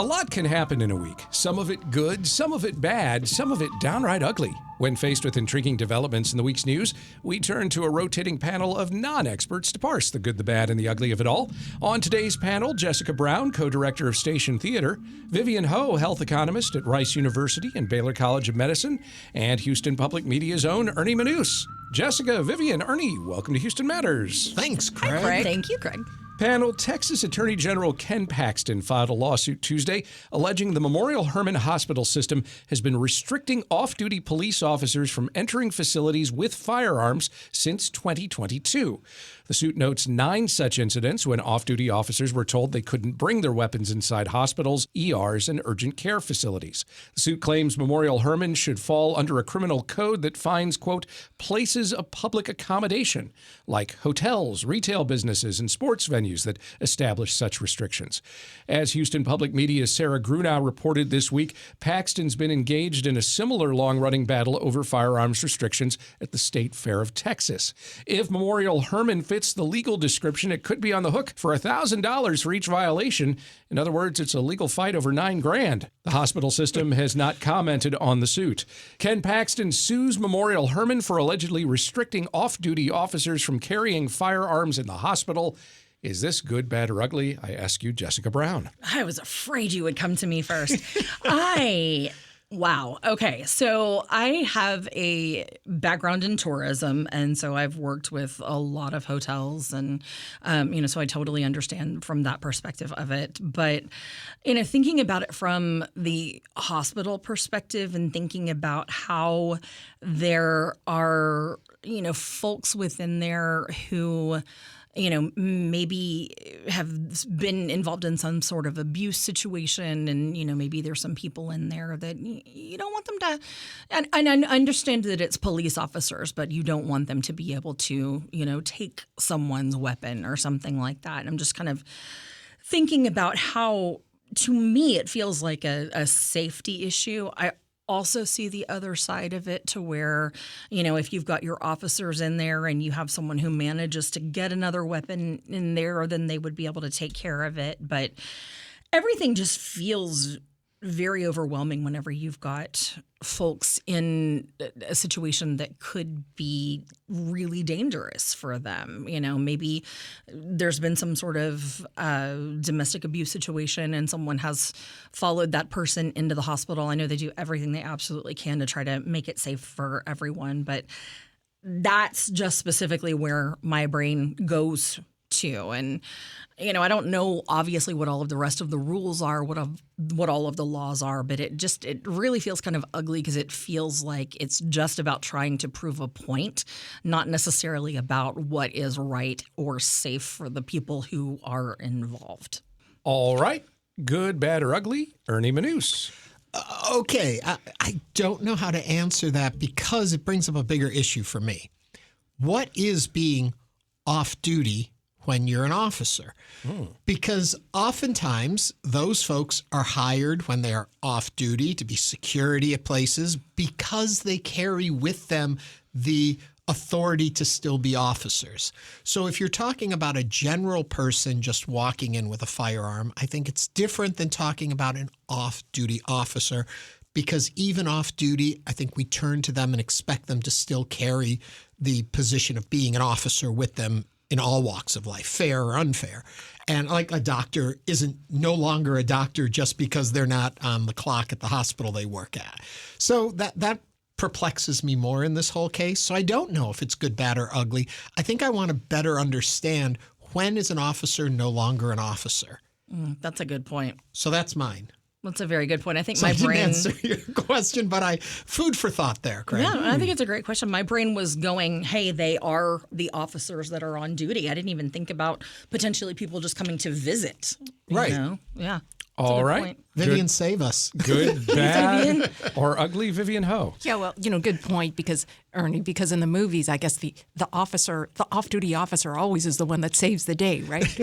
A lot can happen in a week. Some of it good, some of it bad, some of it downright ugly. When faced with intriguing developments in the week's news, we turn to a rotating panel of non-experts to parse the good, the bad, and the ugly of it all. On today's panel, Jessica Brown, co-director of Station Theater, Vivian Ho, health economist at Rice University and Baylor College of Medicine, and Houston Public Media's own Ernie Manous. Jessica, Vivian, Ernie, welcome to Houston Matters. Thanks, Craig. Hi, Craig. Thank you, Craig. Panel, Texas Attorney General Ken Paxton filed a lawsuit Tuesday alleging the Memorial Hermann Hospital system has been restricting off-duty police officers from entering facilities with firearms since 2022. The suit notes 9 such incidents when off-duty officers were told they couldn't bring their weapons inside hospitals, ERs, and urgent care facilities. The suit claims Memorial Hermann should fall under a criminal code that finds, quote, places of public accommodation, like hotels, retail businesses, and sports venues that establish such restrictions. As Houston Public Media's Sarah Grunow reported this week, Paxton's been engaged in a similar long-running battle over firearms restrictions at the State Fair of Texas. If Memorial Hermann fits the legal description, it could be on the hook for $1,000 for each violation. In other words, it's a legal fight over $9,000. The hospital system has not commented on the suit. Ken Paxton sues Memorial Hermann for allegedly restricting off-duty officers from carrying firearms in the hospital. Is this good, bad, or ugly? I ask you, Jessica Brown. I was afraid you would come to me first. Wow. Okay. So I have a background in tourism, and so I've worked with a lot of hotels and, so I totally understand from that perspective of it. But, thinking about it from the hospital perspective and thinking about how there are, folks within there who maybe have been involved in some sort of abuse situation, and, maybe there's some people in there that you don't want them to, and I understand that it's police officers, but you don't want them to be able to, take someone's weapon or something like that. And I'm just kind of thinking about how, to me, it feels like a safety issue. I also see the other side of it to where, if you've got your officers in there and you have someone who manages to get another weapon in there, then they would be able to take care of it. But everything just feels very overwhelming whenever you've got folks in a situation that could be really dangerous for them. Maybe there's been some sort of domestic abuse situation and someone has followed that person into the hospital. I know they do everything they absolutely can to try to make it safe for everyone, but that's just specifically where my brain goes to. And I don't know obviously what all of the rest of the rules are, what all of the laws are, but it really feels kind of ugly because it feels like it's just about trying to prove a point, not necessarily about what is right or safe for the people who are involved. All right. Good, bad, or ugly? Ernie Manous. Okay. I don't know how to answer that because it brings up a bigger issue for me. What is being off-duty when you're an officer? Because oftentimes those folks are hired when they are off duty to be security at places because they carry with them the authority to still be officers. So if you're talking about a general person just walking in with a firearm, I think it's different than talking about an off-duty officer, because even off-duty, I think we turn to them and expect them to still carry the position of being an officer with them in all walks of life, fair or unfair. And like a doctor isn't no longer a doctor just because they're not on the clock at the hospital they work at. So that perplexes me more in this whole case. So I don't know if it's good, bad, or ugly. I think I want to better understand when is an officer no longer an officer. That's a good point. So that's mine. That's a very good point. I think So my I didn't brain answer your question, but food for thought there, Craig. Yeah, I think it's a great question. My brain was going, hey, they are the officers that are on duty. I didn't even think about potentially people just coming to visit. Right. Yeah. All right. Point. Vivian, save us. Good, bad, or ugly? Vivian Ho. Yeah, well, good point, because Ernie, because in the movies, I guess the off-duty officer always is the one that saves the day, right?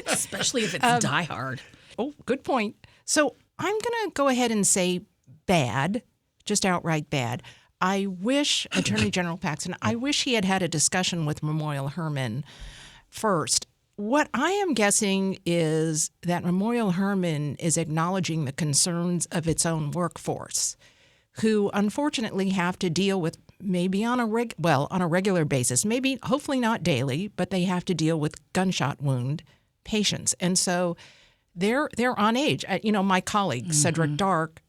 Especially if it's Die Hard. Oh, good point. So I'm going to go ahead and say bad, just outright bad. I wish Attorney General Paxton, I wish he had had a discussion with Memorial Hermann first what I am guessing is that Memorial Hermann is acknowledging the concerns of its own workforce, who unfortunately have to deal with maybe on a regular basis, maybe hopefully not daily, but they have to deal with gunshot wound patients. And so they're on edge. My colleague, Cedric Dark,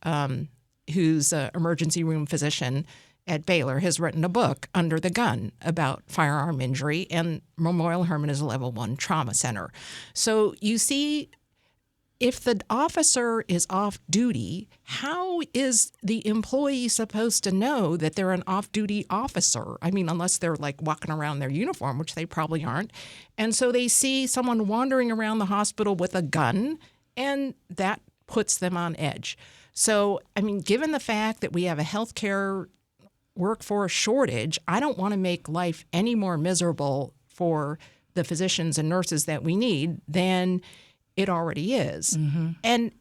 who's an emergency room physician at Baylor, has written a book, Under the Gun, about firearm injury, and Memorial Hermann is a level 1 trauma center. So you see, if the officer is off duty, how is the employee supposed to know that they're an off-duty officer? I mean, unless they're like walking around their uniform, which they probably aren't. And so they see someone wandering around the hospital with a gun, and that puts them on edge. So, I mean, given the fact that we have a healthcare workforce shortage, I don't want to make life any more miserable for the physicians and nurses that we need than it already is. And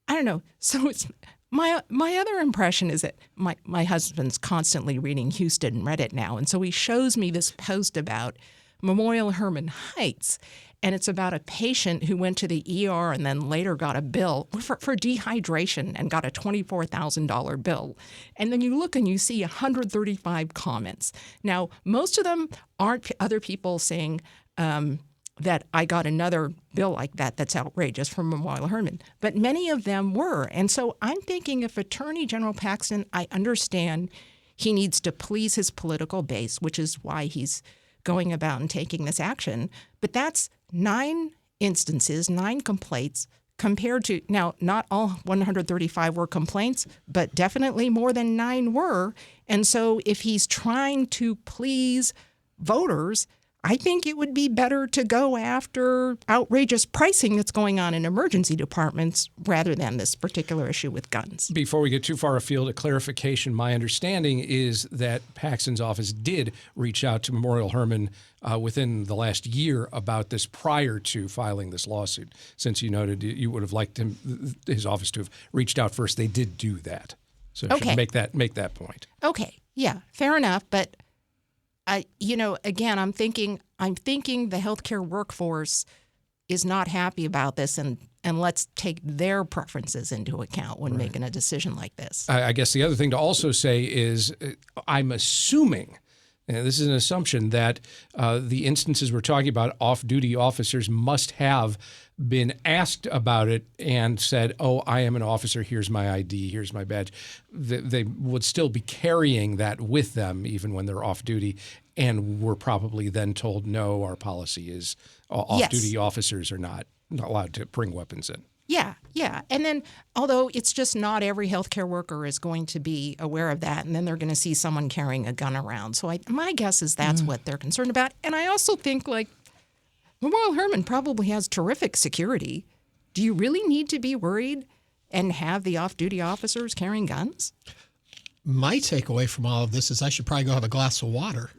I don't know. So it's my other impression is that my husband's constantly reading Houston and Reddit now. And so he shows me this post about Memorial Hermann Heights. And it's about a patient who went to the ER and then later got a bill for dehydration and got a $24,000 bill. And then you look and you see 135 comments. Now, most of them aren't other people saying that I got another bill like that that's outrageous from Memorial Hermann. But many of them were. And so I'm thinking if Attorney General Paxton, I understand he needs to please his political base, which is why he's going about and taking this action. But that's 9 instances, 9 complaints compared to, now, not all 135 were complaints, but definitely more than 9 were. And so if he's trying to please voters, I think it would be better to go after outrageous pricing that's going on in emergency departments rather than this particular issue with guns. Before we get too far afield, a clarification. My understanding is that Paxton's office did reach out to Memorial Hermann within the last year about this prior to filing this lawsuit. Since you noted you would have liked his office to have reached out first, they did do that. So Okay. Make that point. Okay, yeah, fair enough. But again, I'm thinking the healthcare workforce is not happy about this, and let's take their preferences into account when making a decision like this. I guess the other thing to also say is I'm assuming, and this is an assumption, that the instances we're talking about, off-duty officers must have been asked about it and said, oh, I am an officer, here's my ID, here's my badge. They would still be carrying that with them even when they're off-duty, and were probably then told, no, our policy is off-duty officers are not allowed to bring weapons in. Yeah. And then, although it's just not every healthcare worker is going to be aware of that, and then they're going to see someone carrying a gun around. So my guess is that's what they're concerned about. And I also think, Memorial Hermann probably has terrific security. Do you really need to be worried and have the off-duty officers carrying guns? My takeaway from all of this is I should probably go have a glass of water.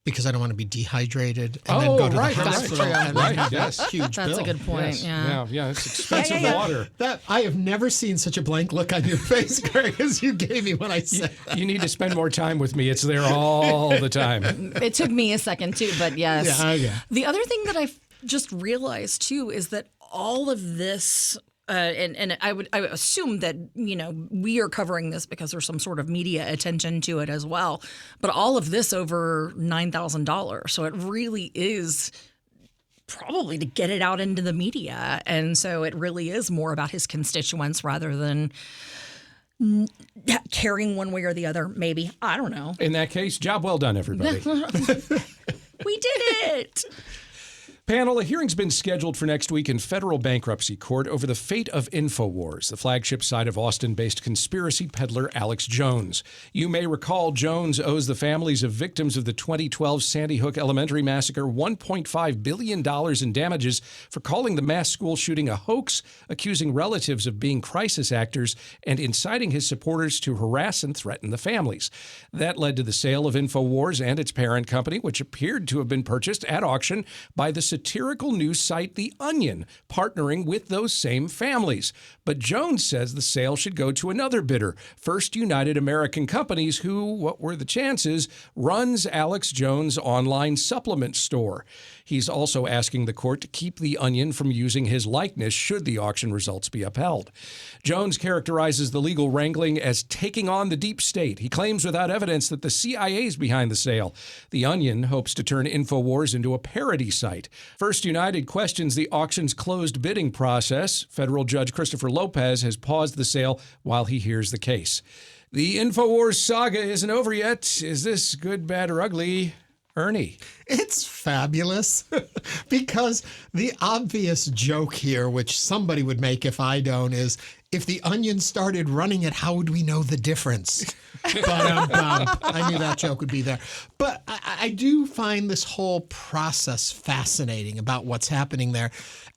Because I don't want to be dehydrated and then go to the hospital. Right, yes. Huge That's bill. a good point. Yes. Yeah, it's expensive water. That I have never seen such a blank look on your face, Greg, as you gave me when I said that. You need to spend more time with me. It's there all the time. It took me a second too, but yes. Yeah. The other thing that I've just realized too is that all of this, and I would assume that we are covering this because there's some sort of media attention to it as well. But all of this over $9,000, so it really is probably to get it out into the media, and so it really is more about his constituents rather than caring one way or the other. Maybe, I don't know. In that case, job well done, everybody. We did it. Panel, a hearing's been scheduled for next week in federal bankruptcy court over the fate of InfoWars, the flagship site of Austin-based conspiracy peddler Alex Jones. You may recall Jones owes the families of victims of the 2012 Sandy Hook Elementary Massacre $1.5 billion in damages for calling the mass school shooting a hoax, accusing relatives of being crisis actors, and inciting his supporters to harass and threaten the families. That led to the sale of InfoWars and its parent company, which appeared to have been purchased at auction by the satirical news site The Onion, partnering with those same families. But Jones says the sale should go to another bidder, First United American Companies, who, what were the chances, runs Alex Jones' online supplement store. He's also asking the court to keep The Onion from using his likeness should the auction results be upheld. Jones characterizes the legal wrangling as taking on the deep state. He claims without evidence that the CIA is behind the sale. The Onion hopes to turn InfoWars into a parody site. First United questions the auction's closed bidding process. Federal Judge Christopher Lopez has paused the sale while he hears the case. The InfoWars saga isn't over yet. Is this good, bad, or ugly? Ernie. It's fabulous because the obvious joke here, which somebody would make if I don't, is if the Onion started running it, how would we know the difference? But I knew that joke would be there. But I do find this whole process fascinating about what's happening there.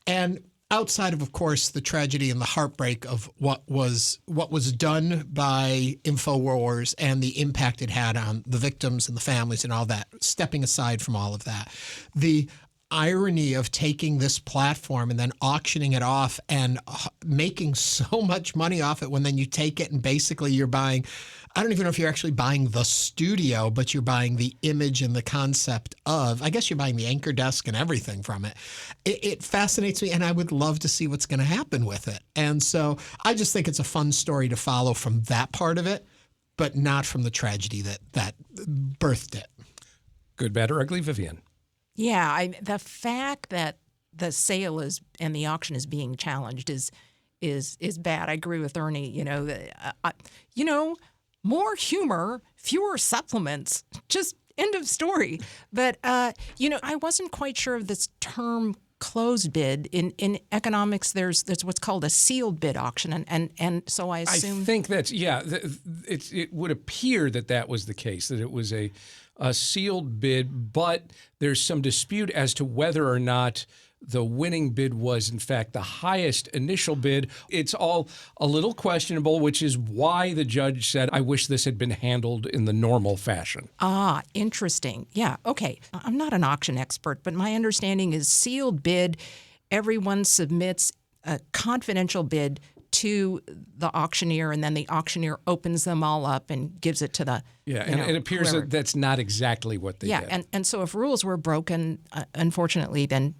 And outside of course, the tragedy and the heartbreak of what was done by InfoWars and the impact it had on the victims and the families and all that, stepping aside from all of that, the irony of taking this platform and then auctioning it off and making so much money off it when then you take it and basically you're buying, I don't even know if you're actually buying the studio, but you're buying the image and the concept of, I guess you're buying the anchor desk and everything from it. It fascinates me, and I would love to see what's going to happen with it. And so I just think it's a fun story to follow from that part of it, but not from the tragedy that birthed it. Good, bad, or ugly, Vivian? Yeah, the fact that the sale is and the auction is being challenged is bad. I agree with Ernie. More humor, fewer supplements. Just end of story. But I wasn't quite sure of this term closed bid. In economics, there's what's called a sealed bid auction, and so I assume. I think that's it would appear that was the case, that it was a sealed bid, but there's some dispute as to whether or not the winning bid was, in fact, the highest initial bid. It's all a little questionable, which is why the judge said, I wish this had been handled in the normal fashion. Ah, interesting. Yeah, okay. I'm not an auction expert, but my understanding is sealed bid, everyone submits a confidential bid to the auctioneer, and then the auctioneer opens them all up and gives it to the and it appears whoever. that that's not exactly what they did. Yeah, and so if rules were broken, unfortunately, then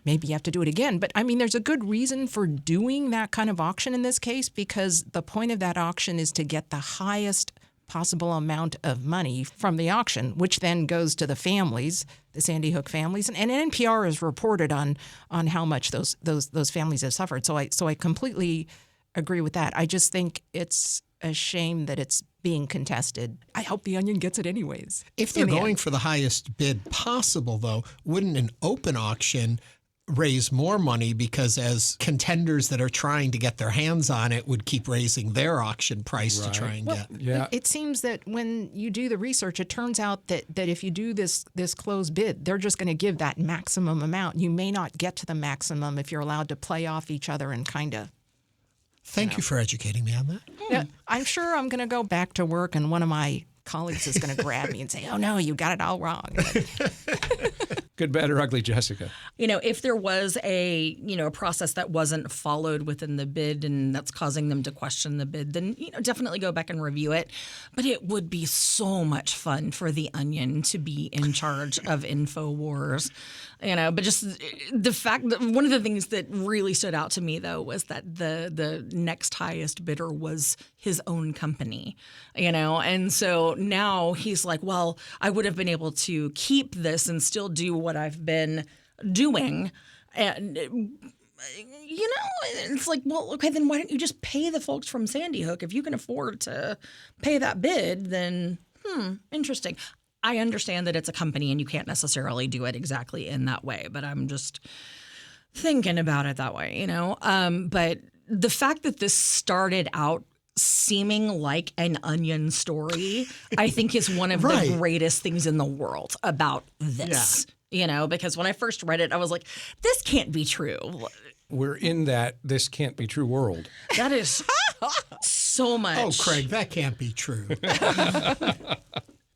maybe you have to do it again. But I mean, there's a good reason for doing that kind of auction in this case, because the point of that auction is to get the highest possible amount of money from the auction, which then goes to the families, the Sandy Hook families, and NPR has reported on how much those families have suffered. So I completely agree with that. I just think it's a shame that it's being contested. I hope the Onion gets it anyways. If they're going for the highest bid possible, though, wouldn't an open auction raise more money, because as contenders that are trying to get their hands on it would keep raising their auction price to try and get. Yeah. It seems that when you do the research, it turns out that if you do this closed bid, they're just going to give that maximum amount. You may not get to the maximum if you're allowed to play off each other and kind of. Thank you for educating me on that. Yeah, I'm sure I'm going to go back to work and one of my colleagues is going to grab me and say, "Oh no, you got it all wrong." Good, bad, or ugly, Jessica? If there was a process that wasn't followed within the bid and that's causing them to question the bid, then, definitely go back and review it. But it would be so much fun for the Onion to be in charge of InfoWars. But just the fact that one of the things that really stood out to me, though, was that the next highest bidder was his own company, and so now he's like, well, I would have been able to keep this and still do what I've been doing. And, it's like, well, okay, then why don't you just pay the folks from Sandy Hook? If you can afford to pay that bid, then, interesting. I understand that it's a company and you can't necessarily do it exactly in that way, but I'm just thinking about it that way, But the fact that this started out seeming like an Onion story, I think is one of the greatest things in the world about this. Because when I first read it, I was like, this can't be true. We're in that this can't be true world. That is so much. Oh, Craig, that can't be true.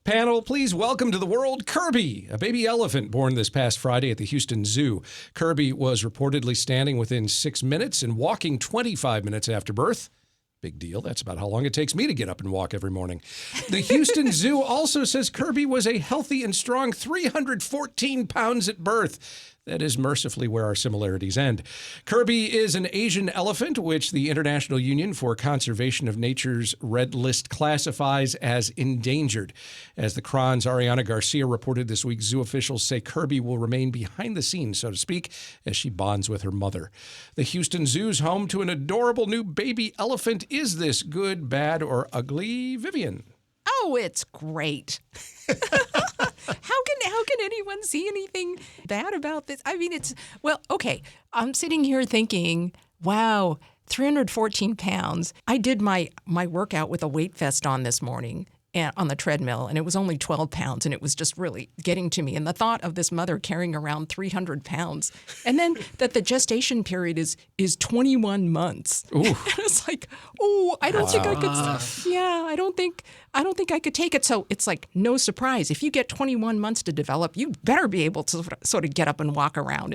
Panel, please welcome to the world Kirby, a baby elephant born this past Friday at the Houston Zoo. Kirby was reportedly standing within 6 minutes and walking 25 minutes after birth. Big deal. That's about how long it takes me to get up and walk every morning. The Houston Zoo also says Kirby was a healthy and strong 314 pounds at birth. That is mercifully where our similarities end. Kirby is an Asian elephant, which the International Union for Conservation of Nature's Red List classifies as endangered. As the Cron's Ariana Garcia reported this week, zoo officials say Kirby will remain behind the scenes, so to speak, as she bonds with her mother. The Houston Zoo's home to an adorable new baby elephant. Is this good, bad, or ugly, Vivian? Oh, it's great. How can anyone see anything bad about this? I mean, okay. I'm sitting here thinking, wow, 314 pounds. I did my workout with a weight vest on this morning on the treadmill, and it was only 12 pounds, and it was just really getting to me. And the thought of this mother carrying around 300 pounds, and then that the gestation period is 21 months. Ooh. And it's like, I don't think I could. Yeah, I don't think I could take it. So it's like no surprise. If you get 21 months to develop, you better be able to sort of get up and walk around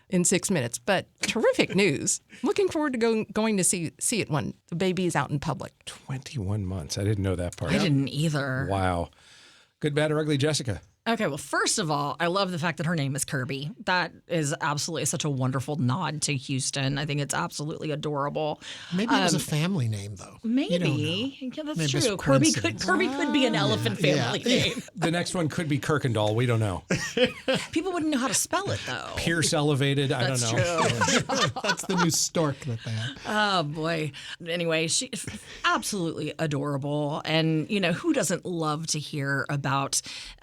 in 6 minutes. But terrific news. Looking forward to going to see it when the baby is out in public. 21 months. I didn't know that part. I didn't either. Wow. Good, bad, or ugly, Jessica? Okay, well, first of all, I love the fact that her name is Kirby. That is absolutely such a wonderful nod to Houston. I think it's absolutely adorable. Maybe it was a family name, though. Maybe. Yeah, that's Maybe it's true. Kirby coincidence. could be an elephant family name. The next one could be Kirkendall. We don't know. People wouldn't know how to spell it, though. Pierce elevated. I don't know. True. That's the new stork that they have. Oh, boy. Anyway, she's absolutely adorable. And, who doesn't love to hear about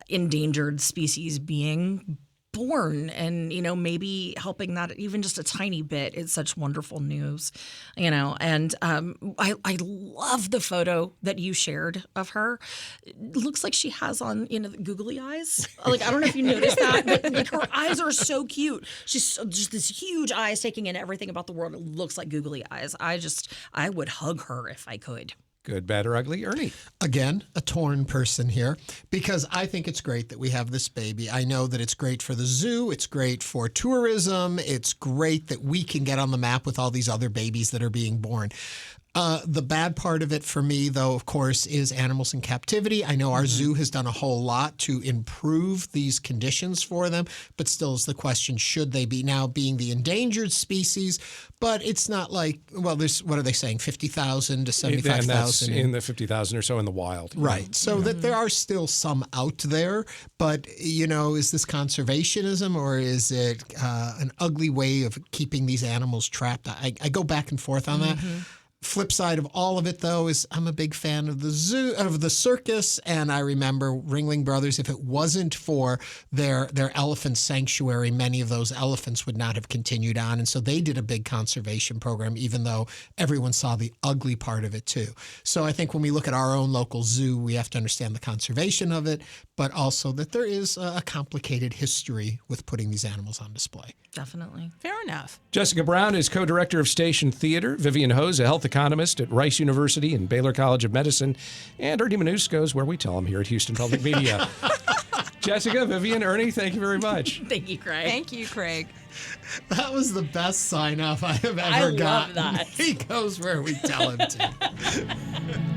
endangered species being born and, maybe helping that even just a tiny bit. It's such wonderful news, and I love the photo that you shared of her. It looks like she has on, the googly eyes. Like, I don't know if you noticed that, but like her eyes are so cute. She's just this huge eyes taking in everything about the world. It looks like googly eyes. I would hug her if I could. Good, bad, or ugly, Ernie? Again, a torn person here, because I think it's great that we have this baby. I know that it's great for the zoo. It's great for tourism. It's great that we can get on the map with all these other babies that are being born. The bad part of it for me, though, of course, is animals in captivity. I know our zoo has done a whole lot to improve these conditions for them, but still is the question, should they be now being the endangered species? But it's not like, there's, what are they saying, 50,000 to 75,000? And that's in the 50,000 or so in the wild. Right. So that there are still some out there, but, is this conservationism or is it an ugly way of keeping these animals trapped? I go back and forth on that. Flip side of all of it, though, is I'm a big fan of the zoo, of the circus, and I remember Ringling Brothers. If it wasn't for their elephant sanctuary, many of those elephants would not have continued on, and so they did a big conservation program, even though everyone saw the ugly part of it too. So I think when we look at our own local zoo, we have to understand the conservation of it, but also that there is a complicated history with putting these animals on display. Definitely. Fair enough. Jessica Brown is co-director of Station Theater. Vivian Hose, a health economist at Rice University and Baylor College of Medicine. And Ernie Manusco's where we tell them here at Houston Public Media. Jessica, Vivian, Ernie, thank you very much. Thank you, Craig. Thank you, Craig. That was the best sign-off I have ever gotten. I love that. He goes where we tell him to.